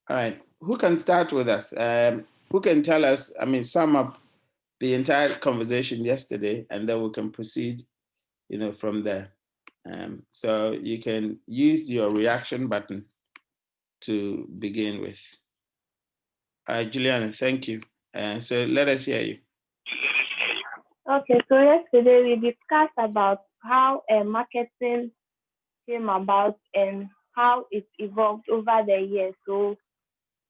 All right. Who can start with us? Who can tell us, sum up the entire conversation yesterday, and then we can proceed, from there. So you can use your reaction button to begin with. Juliana, thank you. So let us hear you. Okay, so yesterday we discussed about how marketing came about and how it evolved over the years. So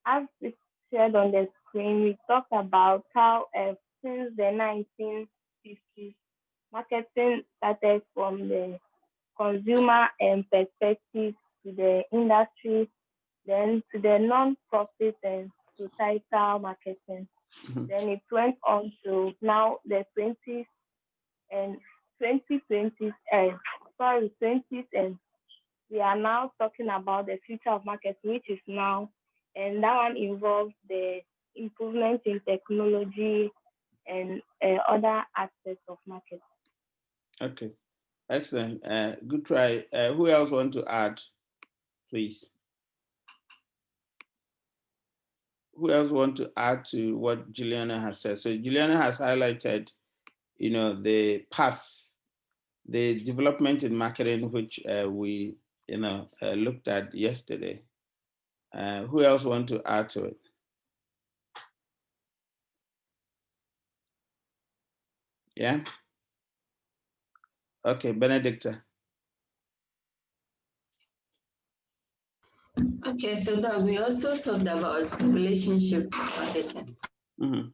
as it's shared on the screen, we talked about how since the 1950s, marketing started from the consumer perspective to the industry, then to the non-profit and societal marketing. Then it went on to now the 20s and 2020s, 20s, and we are now talking about the future of marketing, which is now, and that one involves the improvement in technology and other aspects of marketing. Okay, excellent. Good try. Who else want to add, please? Who else want to add to what Juliana has said? So Juliana has highlighted, the path, the development in marketing, which we, looked at yesterday. Who else want to add to it? Yeah. Okay, Benedicta. Okay, so Doug, we also talked about relationship marketing. Mm-hmm.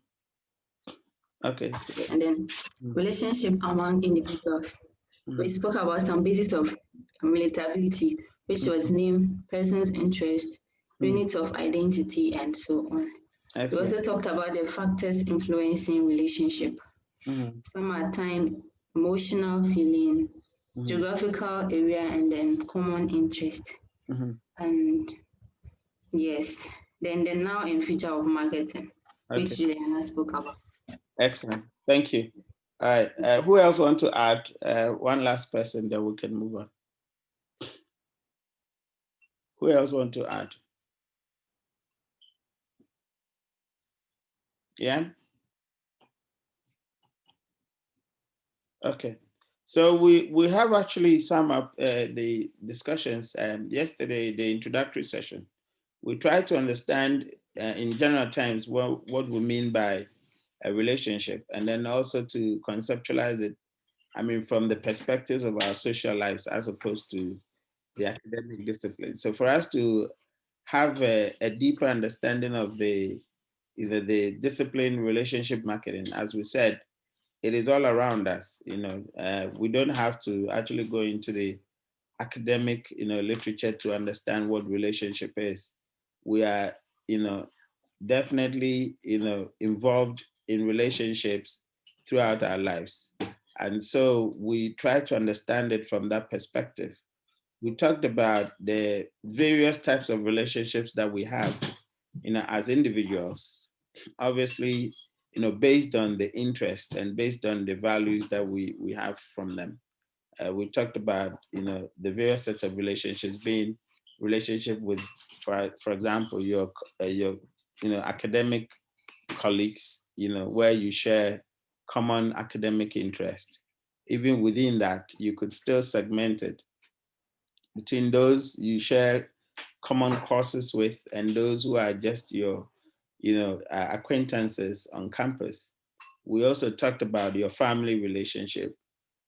Okay. And then relationship among individuals. Mm-hmm. We spoke about some basis of relatability, which was name, person's interest, units of identity, and so on. Excellent. We also talked about the factors influencing relationship. Mm-hmm. Some are time, emotional feeling, geographical area, and then common interest. Mm-hmm. And yes, then the now and future of marketing, which Juliana spoke about. Excellent, thank you. All right, who else want to add? One last person, then we can move on. Who else want to add? Yeah. Okay. So we have actually summed up the discussions yesterday, the introductory session. We tried to understand in general terms what we mean by a relationship, and then also to conceptualize it, from the perspectives of our social lives as opposed to the academic discipline. So for us to have a deeper understanding of the discipline relationship marketing, as we said, it is all around us. We don't have to actually go into the academic, literature to understand what relationship is. We are, definitely, involved in relationships throughout our lives. And so we try to understand it from that perspective. We talked about the various types of relationships that we have, as individuals. Obviously, based on the interest and based on the values that we have from them. We talked about, the various sets of relationships, being relationship with, for example, your academic colleagues, where you share common academic interest. Even within that, you could still segment it between those you share common courses with and those who are just your, acquaintances on campus. We also talked about your family relationship.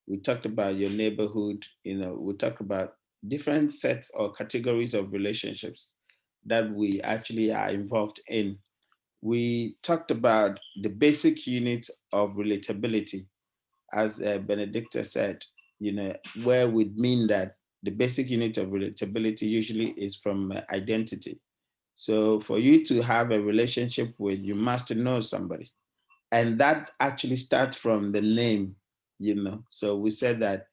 We talked about your neighborhood. We talked about different sets or categories of relationships that we actually are involved in. We talked about the basic unit of relatability, as Benedicta said, where we mean that the basic unit of relatability usually is from identity. So for you to have a relationship with, you must know somebody. And that actually starts from the name, So we said that,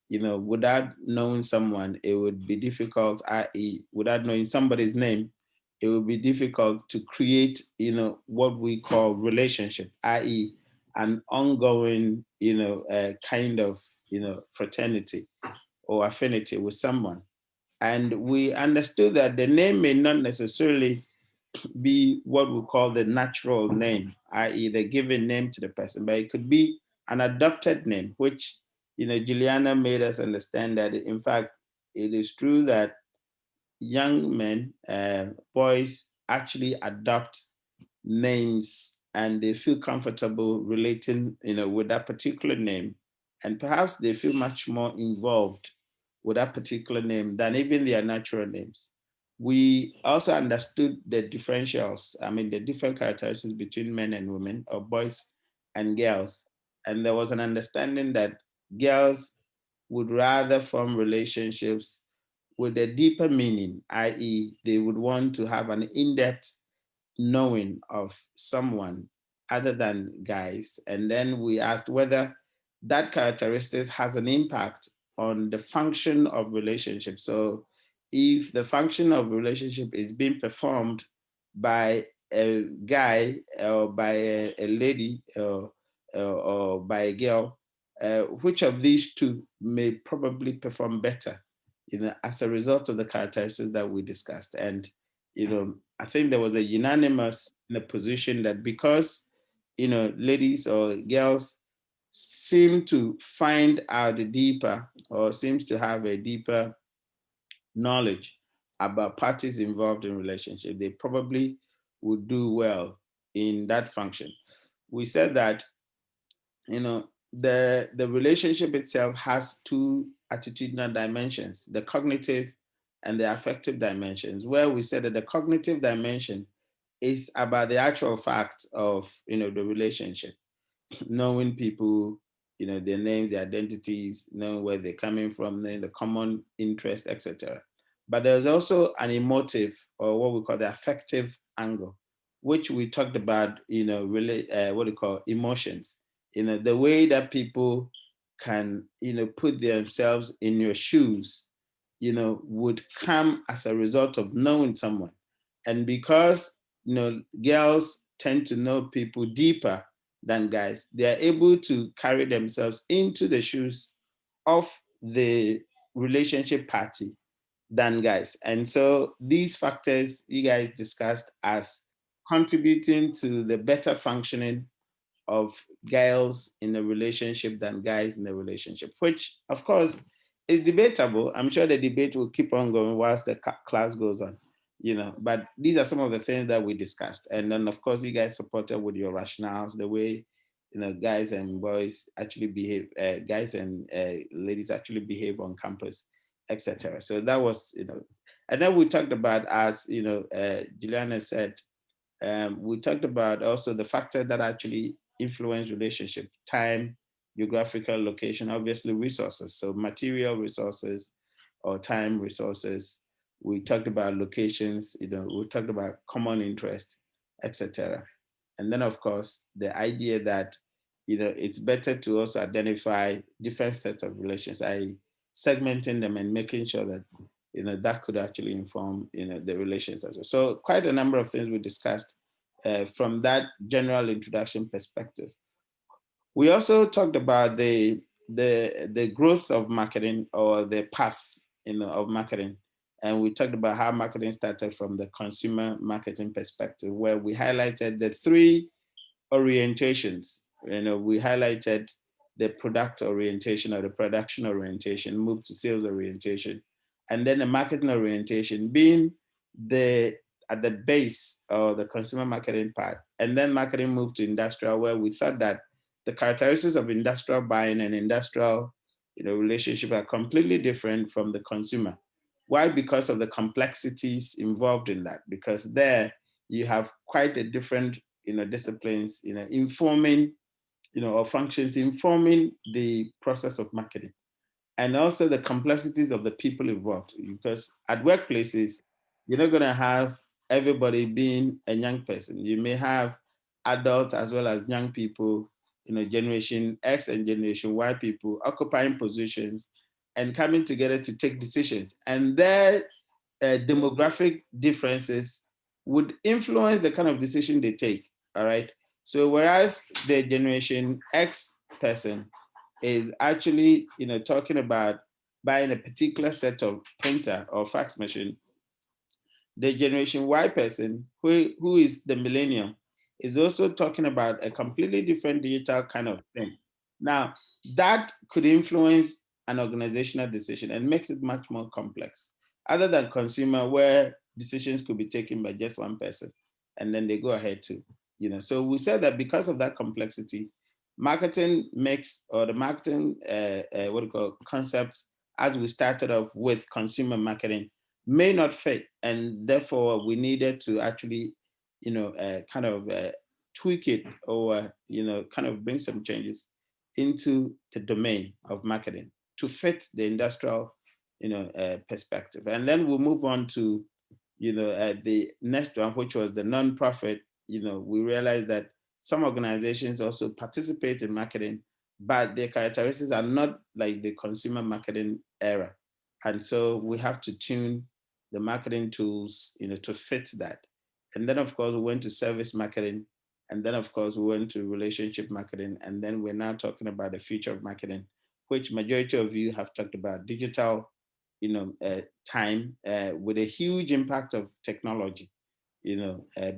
without knowing someone, it would be difficult, i.e., without knowing somebody's name, it would be difficult to create, what we call relationship, i.e., an ongoing, kind of, fraternity or affinity with someone. And we understood that the name may not necessarily be what we call the natural name, i.e. the given name to the person, but it could be an adopted name, which, Juliana made us understand that in fact, it is true that young men, boys actually adopt names and they feel comfortable relating, with that particular name. And perhaps they feel much more involved with that particular name than even their natural names. We also understood the differentials, the different characteristics between men and women, or boys and girls. And there was an understanding that girls would rather form relationships with a deeper meaning, i.e., they would want to have an in-depth knowing of someone other than guys. And then we asked whether that characteristic has an impact on the function of relationship. So if the function of relationship is being performed by a guy or by a lady or by a girl, which of these two may probably perform better, as a result of the characteristics that we discussed. And I think there was a unanimous position that because, ladies or girls seem to find out deeper, or seems to have a deeper knowledge about parties involved in relationship, they probably would do well in that function. We said that, the relationship itself has two attitudinal dimensions, the cognitive and the affective dimensions, where we said that the cognitive dimension is about the actual fact of, the relationship, knowing people, their names, their identities, knowing where they're coming from, knowing the common interest, etc. But there's also an emotive, or what we call the affective angle, which we talked about, what we call emotions, the way that people can, put themselves in your shoes, would come as a result of knowing someone. And because, girls tend to know people deeper than guys, they are able to carry themselves into the shoes of the relationship party than guys. And so these factors you guys discussed as contributing to the better functioning of girls in a relationship than guys in a relationship, which of course is debatable. I'm sure the debate will keep on going whilst the class goes on, but these are some of the things that we discussed. And then of course you guys supported with your rationales, the way, guys and boys actually behave, guys and ladies actually behave on campus, etc. So that was, and then we talked about, as Juliana said, we talked about also the factor that actually influence relationship: time, geographical location, obviously resources. So material resources or time resources. We talked about locations, we talked about common interest, etc. And then of course, the idea that, it's better to also identify different sets of relations, i.e. segmenting them and making sure that, that could actually inform, the relations as well. So quite a number of things we discussed from that general introduction perspective. We also talked about the growth of marketing, or the path, of marketing. And we talked about how marketing started from the consumer marketing perspective, where we highlighted the three orientations. We highlighted the product orientation or the production orientation, moved to sales orientation, and then the marketing orientation being at the base of the consumer marketing part. And then marketing moved to industrial, where we thought that the characteristics of industrial buying and industrial, relationship are completely different from the consumer. Why? Because of the complexities involved in that. Because there you have quite a different, disciplines, informing, or functions informing the process of marketing, and also the complexities of the people involved. Because at workplaces, you're not going to have everybody being a young person. You may have adults as well as young people, Generation X and Generation Y people occupying positions and coming together to take decisions. And their demographic differences would influence the kind of decision they take. All right. So whereas the Generation X person is actually, talking about buying a particular set of printer or fax machine, the Generation Y person, who is the millennium, is also talking about a completely different digital kind of thing. Now, that could influence an organizational decision and makes it much more complex, other than consumer, where decisions could be taken by just one person, and then they go ahead to, So we said that because of that complexity, marketing makes, or the marketing, concepts, as we started off with consumer marketing, may not fit, and therefore we needed to actually, tweak it, or kind of bring some changes into the domain of marketing to fit the industrial, perspective. And then we'll move on to, the next one, which was the nonprofit. We realized that some organizations also participate in marketing, but their characteristics are not like the consumer marketing era. And so we have to tune the marketing tools, to fit that. And then of course we went to service marketing, and then of course we went to relationship marketing, and then we're now talking about the future of marketing, which majority of you have talked about digital, time, with a huge impact of technology,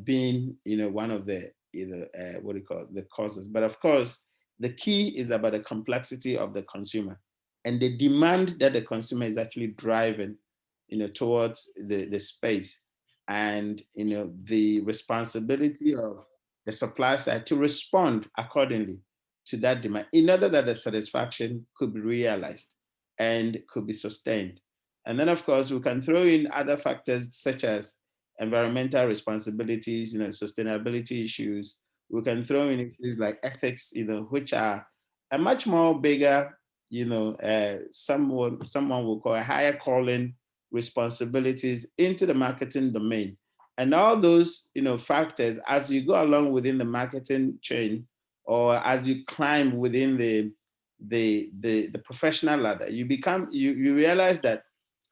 being, one of the, the causes. But of course, the key is about the complexity of the consumer and the demand that the consumer is actually driving, towards the space, and, the responsibility of the supply side to respond accordingly to that demand, in order that the satisfaction could be realized and could be sustained. And then of course, we can throw in other factors such as environmental responsibilities, sustainability issues. We can throw in issues like ethics, which are a much more bigger, someone will call a higher calling responsibilities into the marketing domain. And all those, factors, as you go along within the marketing chain, or as you climb within the professional ladder, you realize that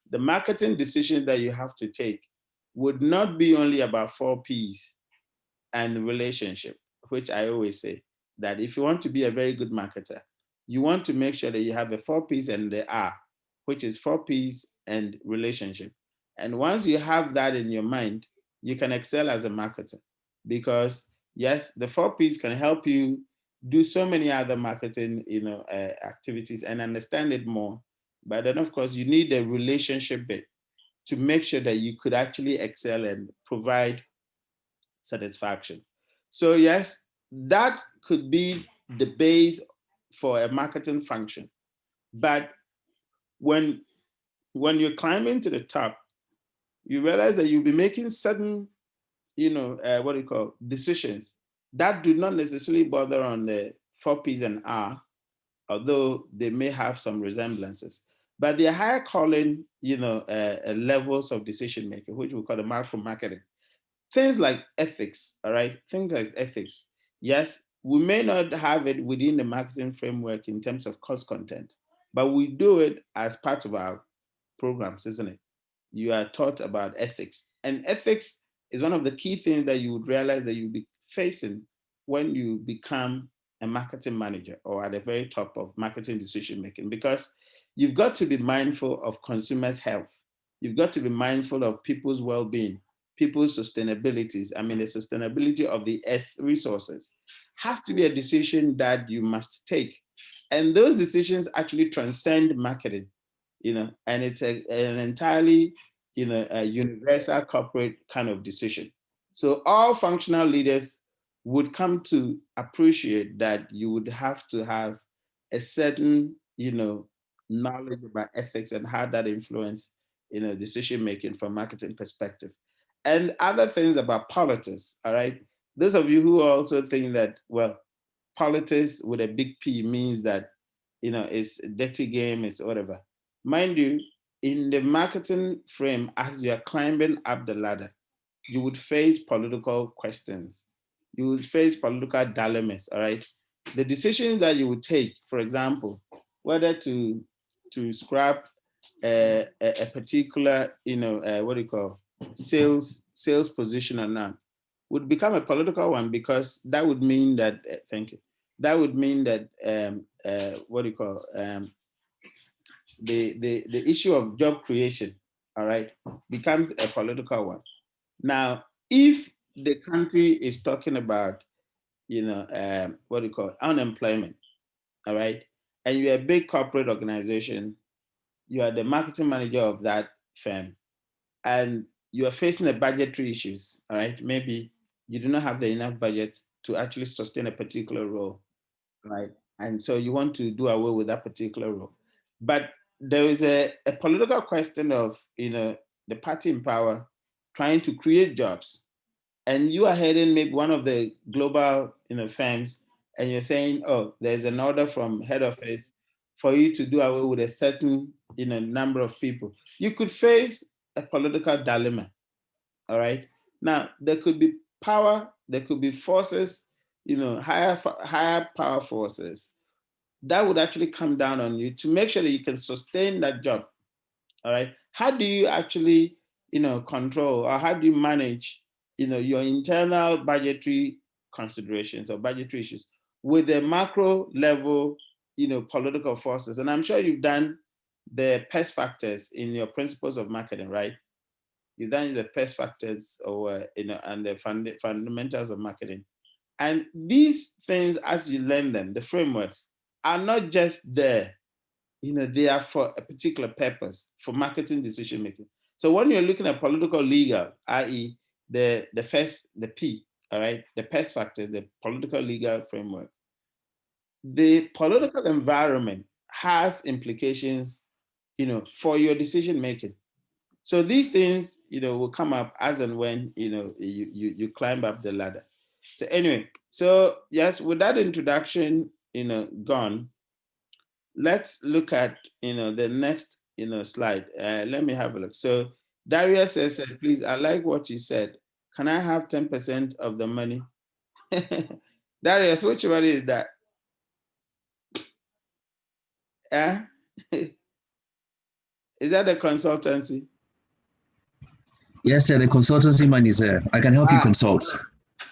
the marketing decision that you have to take would not be only about 4 P's and relationship, which I always say that if you want to be a very good marketer, you want to make sure that you have the 4 P's and the R, which is 4 P's and relationship. And once you have that in your mind, you can excel as a marketer, because yes, the 4 P's can help you do so many other marketing, activities and understand it more. But then of course you need the relationship bit to make sure that you could actually excel and provide satisfaction. So yes, that could be the base for a marketing function. But when you're climbing to the top, you realize that you'll be making certain, decisions that do not necessarily bother on the 4 P's and R, although they may have some resemblances. But the higher calling, levels of decision making, which we call the macro marketing. Things like ethics, all right? Things like ethics. Yes, we may not have it within the marketing framework in terms of cost content, but we do it as part of our programs, isn't it? You are taught about ethics. And ethics is one of the key things that you would realize that you'll be facing when you become a marketing manager or at the very top of marketing decision making, because you've got to be mindful of consumers' health. You've got to be mindful of people's well-being, people's sustainabilities. I mean, the sustainability of the earth resources has to be a decision that you must take. And those decisions actually transcend marketing, and it's an entirely, a universal corporate kind of decision. So all functional leaders would come to appreciate that you would have to have a certain, knowledge about ethics and how that influence, decision making from marketing perspective. And other things about politics, all right? Those of you who also think that, well, politics with a big P means that, it's a dirty game, it's whatever. Mind you, in the marketing frame, as you're climbing up the ladder, you would face political questions. You would face political dilemmas, all right? The decisions that you would take, for example, whether to scrap a particular, sales position or not, would become a political one, because that would mean that, thank you, that would mean that, the issue of job creation, all right, becomes a political one. Now, if the country is talking about, what do you call it, unemployment, all right, and you're a big corporate organization, you are the marketing manager of that firm, and you are facing a budgetary issues, all right, maybe you do not have the enough budget to actually sustain a particular role, right? And so you want to do away with that particular role. But there is a political question of, the party in power trying to create jobs. And you are heading maybe one of the global, firms, and you're saying, oh, there's an order from head office for you to do away with a certain, number of people. You could face a political dilemma, all right? Now, there could be power, there could be forces, higher power forces that would actually come down on you to make sure that you can sustain that job, all right? How do you actually, control, or how do you manage, your internal budgetary considerations or budgetary issues with the macro level, political forces? And I'm sure you've done the PES factors in your principles of marketing, right? You've done the PES factors, or and the fundamentals of marketing. And these things, as you learn them, the frameworks are not just there, they are for a particular purpose, for marketing decision making. So when you're looking at political legal, i.e., the P, all right, the PES factors, the political legal framework, the political environment has implications, for your decision making. So these things, will come up as and when, you climb up the ladder. So anyway, so yes, with that introduction, gone, let's look at, the next, slide. Let me have a look. So Darius says, please, I like what you said. Can I have 10% of the money? Darius, which one is that? Is that the consultancy? Yes, sir, the consultancy money is there. I can help you consult.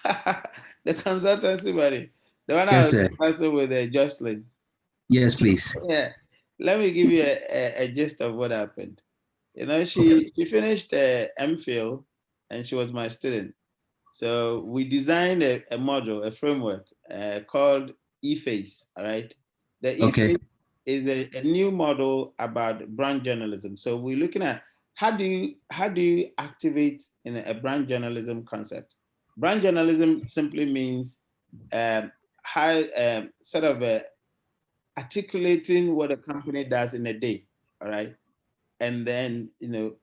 The consultancy money. The one yes, I was discussing with Jocelyn. Yes, please. Yeah. Let me give you a gist of what happened. She finished MPhil and she was my student. So we designed a module, a framework called eFace, all right? The eFace is a new model about brand journalism. So we're looking at how do you activate in a brand journalism concept? Brand journalism simply means sort of articulating what a company does in a day, all right? And then,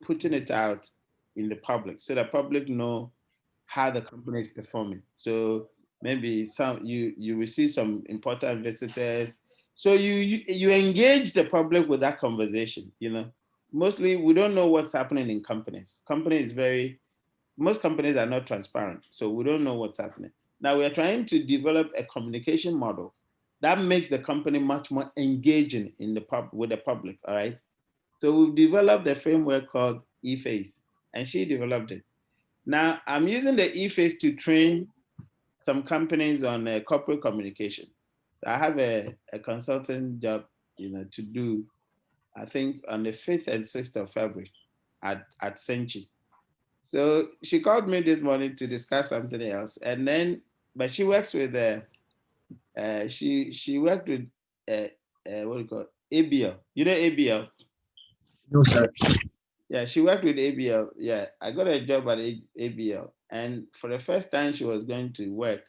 putting it out in the public so that public know how the company is performing. So maybe you receive some important visitors. So you engage the public with that conversation, Mostly we don't know what's happening in companies. Most companies are not transparent, so we don't know what's happening. Now we are trying to develop a communication model that makes the company much more engaging with the public, all right? So we've developed a framework called eFace, and she developed it. Now I'm using the eFace to train some companies on corporate communication. So I have a consulting job, to do, I think on the 5th and 6th of February at Senchi. So she called me this morning to discuss something else, but she works with she worked with what do you call it? ABL. You know ABL? No, sir. Yeah, she worked with ABL. Yeah, I got a job at ABL, and for the first time she was going to work,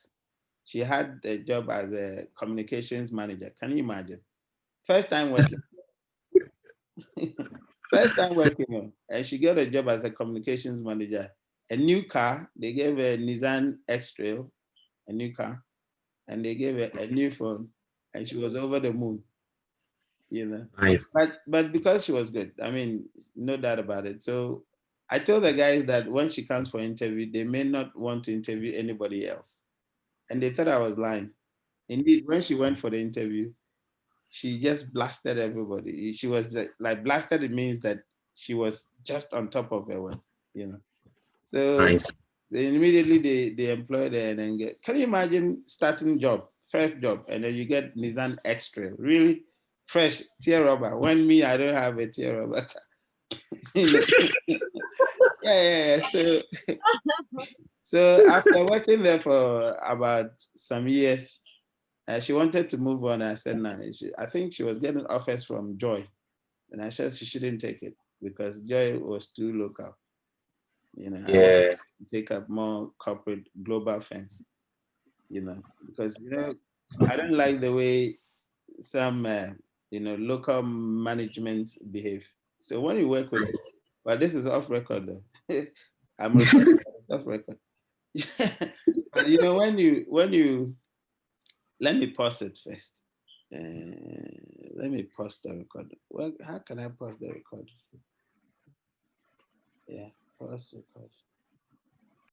she had a job as a communications manager. Can you imagine? First time working. First time working, and she got a job as a communications manager. A new car, they gave her a Nissan X-Trail, a new car, and they gave her a new phone, and she was over the moon, Nice. But because she was good, I mean, no doubt about it. So I told the guys that when she comes for interview, they may not want to interview anybody else. And they thought I was lying. Indeed, when she went for the interview, she just blasted everybody. She was like blasted. It means that she was just on top of her work, So, nice. So immediately they employed her and then can you imagine starting first job, and then you get Nissan X-Trail, really fresh tear rubber. When I don't have a tear rubber. Yeah. So after working there for about some years, she wanted to move on. I said, no, I think she was getting offers from Joy. And I said she shouldn't take it because Joy was too local. You know, I wanted to take up more corporate global firms, you know, because, you know, I don't like the way some, you know, local management behave. So when you work with, but this is off record though. I'm recording, it's off record. But you know, when you, let me pause it first. Let me pause the record. Well, how can I pause the record? Yeah, pause record.